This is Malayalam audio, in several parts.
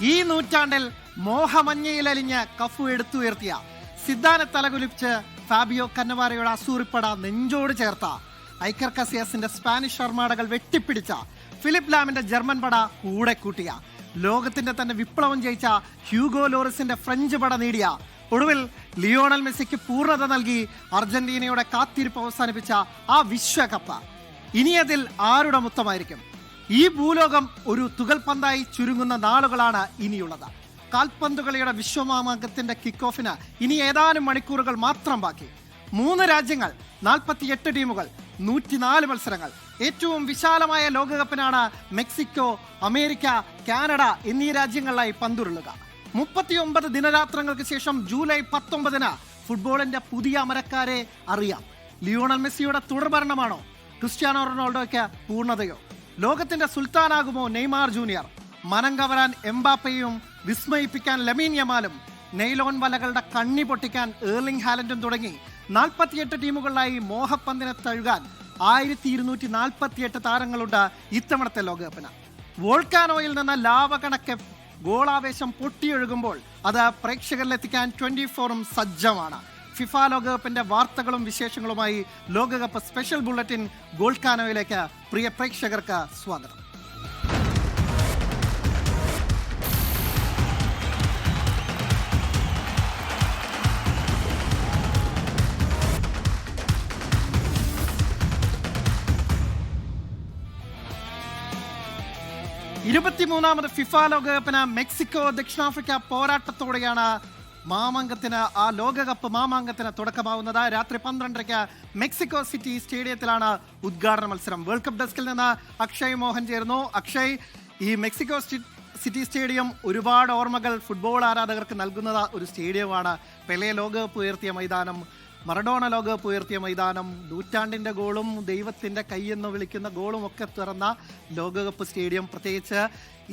ഈ നൂറ്റാണ്ടിൽ മോഹമഞ്ഞയിലലിഞ്ഞ് കഫു എടുത്തുയർത്തിയ സിദ്ധാനെ തലകുലിപ്പിച്ച് ഫാബിയോ കന്നവാരയുടെ അസൂറിപ്പട നെഞ്ചോട് ചേർത്ത ഐക്കർ കസിയാസിന്റെ സ്പാനിഷ് അർമാഡകൾ വെട്ടിപ്പിടിച്ച ഫിലിപ്പ് ലാമിന്റെ ജർമ്മൻ പട കൂടെ കൂട്ടിയ ലോകത്തിന്റെ തന്നെ വിപ്ലവം ജയിച്ച ഹ്യൂഗോ ലോറിസിന്റെ ഫ്രഞ്ച് പട നേടിയ ഒടുവിൽ ലിയോണൽ മെസ്സിക്ക് പൂർണ്ണത നൽകി അർജന്റീനയുടെ കാത്തിരിപ്പ് അവസാനിപ്പിച്ച ആ വിശ്വകപ്പ് ഇനി അതിൽ ആരുടെ മുത്തമായിരിക്കും? ഈ ഭൂലോകം ഒരു തുകൽപന്തായി ചുരുങ്ങുന്ന നാളുകളാണ് ഇനിയുള്ളത്. കാൽപന്തുകളിയുടെ വിശ്വമാമാങ്കത്തിന്റെ കിക്ക് ഓഫിന് ഇനി ഏതാനും മണിക്കൂറുകൾ മാത്രം ബാക്കി. 3 രാജ്യങ്ങൾ, 48 ടീമുകൾ, 104 മത്സരങ്ങൾ. ഏറ്റവും വിശാലമായ ലോകകപ്പിനാണ് മെക്സിക്കോ, അമേരിക്ക, കാനഡ എന്നീ രാജ്യങ്ങളിലായി പന്തുരുളുക. 39 ദിനരാത്രങ്ങൾക്ക് ശേഷം ജൂലൈ 19 ഫുട്ബോളിന്റെ പുതിയ അമരക്കാരെ അറിയാം. ലിയോണൽ മെസ്സിയുടെ തുടർഭരണമാണോ? ക്രിസ്ത്യാനോ റൊണാൾഡോയ്ക്ക് പൂർണ്ണതയോ? ലോകത്തിന്റെ സുൽത്താനാകുമോ നെയ്മാർ ജൂനിയർ? മനം കവരാൻ എംബാപ്പയും വിസ്മയിപ്പിക്കാൻ ലമീൻ യമാലും നെയ്ലോൺ വലകളുടെ കണ്ണി പൊട്ടിക്കാൻ ഏർലിംഗ് ഹാലൻഡും തുടങ്ങി 48 ടീമുകളിലായി മോഹപ്പന്തിനെ തഴുകാൻ 1248 താരങ്ങളുണ്ട് ഇത്തവണത്തെ ലോകകപ്പിന്. വോൾക്കാനോയിൽ നിന്ന് ലാവ കണക്കെ ഗോളാവേശം പൊട്ടിയൊഴുകുമ്പോൾ അത് പ്രേക്ഷകരിലെത്തിക്കാൻ 24 സജ്ജമാണ്. ഫിഫ ലോകകപ്പിന്റെ വാർത്തകളും വിശേഷങ്ങളുമായി ലോകകപ്പ് സ്പെഷ്യൽ ബുള്ളറ്റിൻ ഗോൾക്കാനോയിലേക്ക് പ്രിയ പ്രേക്ഷകർക്ക് സ്വാഗതം. ഇരുപത്തിമൂന്നാമത് ഫിഫ ലോകകപ്പിന് മെക്സിക്കോ ദക്ഷിണാഫ്രിക്ക പോരാട്ടത്തോടെയാണ് ആ ലോകകപ്പ് മാമാങ്കത്തിന് തുടക്കമാവുന്നത്. രാത്രി 12:30 മെക്സിക്കോ സിറ്റി സ്റ്റേഡിയത്തിലാണ് ഉദ്ഘാടന മത്സരം. വേൾഡ് കപ്പ് ഡെസ്കിൽ നിന്ന് അക്ഷയ് മോഹൻ ചേർന്നു. അക്ഷയ്, ഈ മെക്സിക്കോ സിറ്റി സ്റ്റേഡിയം ഒരുപാട് ഓർമ്മകൾ ഫുട്ബോൾ ആരാധകർക്ക് നൽകുന്ന ഒരു സ്റ്റേഡിയമാണ്. പെലെ ലോകകപ്പ് ഉയർത്തിയ മൈതാനം, മറഡോണ ലോകകപ്പ് ഉയർത്തിയ മൈതാനം, നൂറ്റാണ്ടിന്റെ ഗോളും ദൈവത്തിന്റെ കൈയെന്ന് വിളിക്കുന്ന ഗോളും ഒക്കെ തുറന്ന ലോകകപ്പ് സ്റ്റേഡിയം. പ്രത്യേകിച്ച്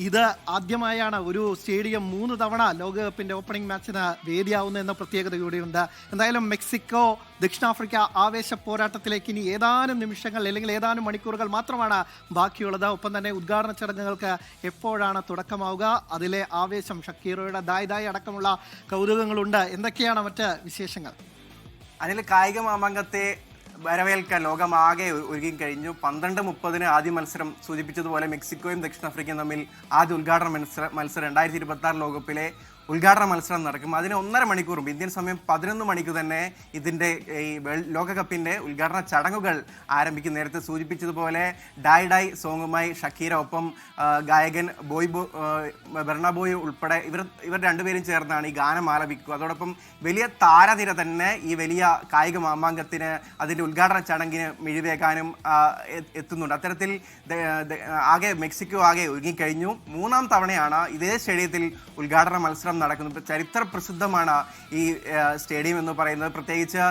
ഇത് ആദ്യമായാണ് ഒരു സ്റ്റേഡിയം 3 തവണ ലോകകപ്പിന്റെ ഓപ്പണിംഗ് മാച്ചിന് വേദിയാവുന്ന എന്ന പ്രത്യേകത കൂടിയുണ്ട്. എന്തായാലും മെക്സിക്കോ ദക്ഷിണാഫ്രിക്ക ആവേശ പോരാട്ടത്തിലേക്ക് ഇനി ഏതാനും നിമിഷങ്ങൾ അല്ലെങ്കിൽ ഏതാനും മണിക്കൂറുകൾ മാത്രമാണ് ബാക്കിയുള്ളത്. ഒപ്പം തന്നെ ഉദ്ഘാടന ചടങ്ങുകൾക്ക് എപ്പോഴാണ് തുടക്കമാവുക? അതിലെ ആവേശം, ഷക്കീറോയുടെ ദായ് അടക്കമുള്ള കൗതുകങ്ങളുണ്ട്. എന്തൊക്കെയാണ് മറ്റ് വിശേഷങ്ങൾ? അതിൽ കായിക മാമാങ്കത്തെ വരവേൽക്കാൻ ലോകമാകെ ഒരുങ്ങി കഴിഞ്ഞു. 12:30 ആദ്യ മത്സരം സൂചിപ്പിച്ചതുപോലെ മെക്സിക്കോയും ദക്ഷിണാഫ്രിക്കയും തമ്മിൽ ആദ്യ ഉദ്ഘാടന മത്സരം 2026 ലോകകപ്പിലെ ഉദ്ഘാടന മത്സരം നടക്കും. അതിന് 1.5 മണിക്കൂറും ഇന്ത്യൻ സമയം 11 മണിക്ക് തന്നെ ഇതിൻ്റെ ഈ ലോകകപ്പിൻ്റെ ഉദ്ഘാടന ചടങ്ങുകൾ ആരംഭിക്കും. നേരത്തെ സൂചിപ്പിച്ചതുപോലെ ഡായ് സോങ്ങുമായി ഷക്കീര, ഒപ്പം ഗായകൻ ബെർണബോയ് ഉൾപ്പെടെ ഇവർ രണ്ടുപേരും ചേർന്നാണ് ഈ ഗാനം ആലപിക്കുക. അതോടൊപ്പം വലിയ താരനിര തന്നെ ഈ വലിയ കായിക മാമാങ്കത്തിന് അതിൻ്റെ ഉദ്ഘാടന ചടങ്ങിന് മിഴിവേക്കാനും എത്തുന്നുണ്ട്. അത്തരത്തിൽ മെക്സിക്കോ ആകെ ഒരുങ്ങിക്കഴിഞ്ഞു. 3ാം തവണയാണ് ഇതേ സ്റ്റേഡിയത്തിൽ ഉദ്ഘാടന മത്സരം നടക്കുന്നത്. ചരിത്ര പ്രസിദ്ധമാണ് ഈ സ്റ്റേഡിയം എന്ന് പറയുന്നത്. പ്രത്യേകിച്ച്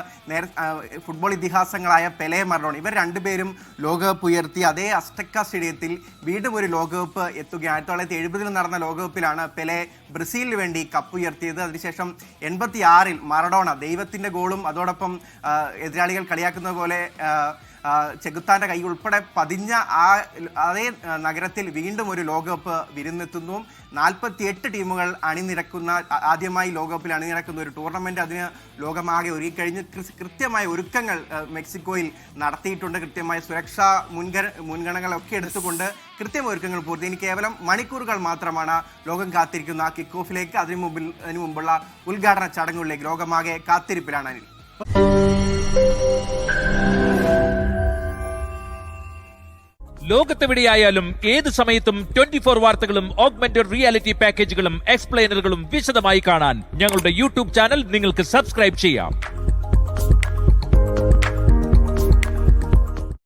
ഫുട്ബോൾ ഇതിഹാസങ്ങളായ പെലെ, മറഡോണ ഇവർ രണ്ടുപേരും ലോകകപ്പ് ഉയർത്തി അതേ അസ്റ്റക്ക സ്റ്റേഡിയത്തിൽ വീണ്ടും ഒരു ലോകകപ്പ് എത്തുകയാണ്. 1970 നടന്ന ലോകകപ്പിലാണ് പെലെ ബ്രസീലിന് വേണ്ടി കപ്പ് ഉയർത്തിയത്. അതിനുശേഷം 86 മറഡോണ ദൈവത്തിന്റെ ഗോളും അതോടൊപ്പം എതിരാളികൾ കളിയാക്കുന്ന പോലെ ചെകുത്താന്റെ കൈ ഉൾപ്പെടെ പതിഞ്ഞ അതേ നഗരത്തിൽ വീണ്ടും ഒരു ലോകകപ്പ് വിരുന്നെത്തുന്നു. 48 ടീമുകൾ ആദ്യമായി ലോകകപ്പിൽ അണിനിരക്കുന്ന ഒരു ടൂർണമെന്റ്. അതിന് ലോകമാകെ ഒരുങ്ങിക്കഴിഞ്ഞ് കൃത്യമായ ഒരുക്കങ്ങൾ മെക്സിക്കോയിൽ നടത്തിയിട്ടുണ്ട്. കൃത്യമായ സുരക്ഷാ മുൻഗണനകളൊക്കെ എടുത്തുകൊണ്ട് കൃത്യമായ ഒരുക്കങ്ങൾ പൂർത്തി. ഇനി കേവലം മണിക്കൂറുകൾ മാത്രമാണ് ലോകം കാത്തിരിക്കുന്ന കിക്ക് ഓഫിലേക്ക്, അതിനു മുമ്പുള്ള ഉദ്ഘാടന ചടങ്ങുകളിലേക്ക്. ലോകമാകെ കാത്തിരിപ്പിലാണ് അനിൽ. ലോകത്തെവിടെയായാലും ഏത് സമയത്തും 24 വാർത്തകളും ഓഗ്മെന്റഡ് റിയാലിറ്റി പാക്കേജുകളും എക്സ്പ്ലെയിനറുകളും വിശദമായി കാണാൻ ഞങ്ങളുടെ യൂട്യൂബ് ചാനൽ നിങ്ങൾക്ക് സബ്സ്ക്രൈബ് ചെയ്യാം.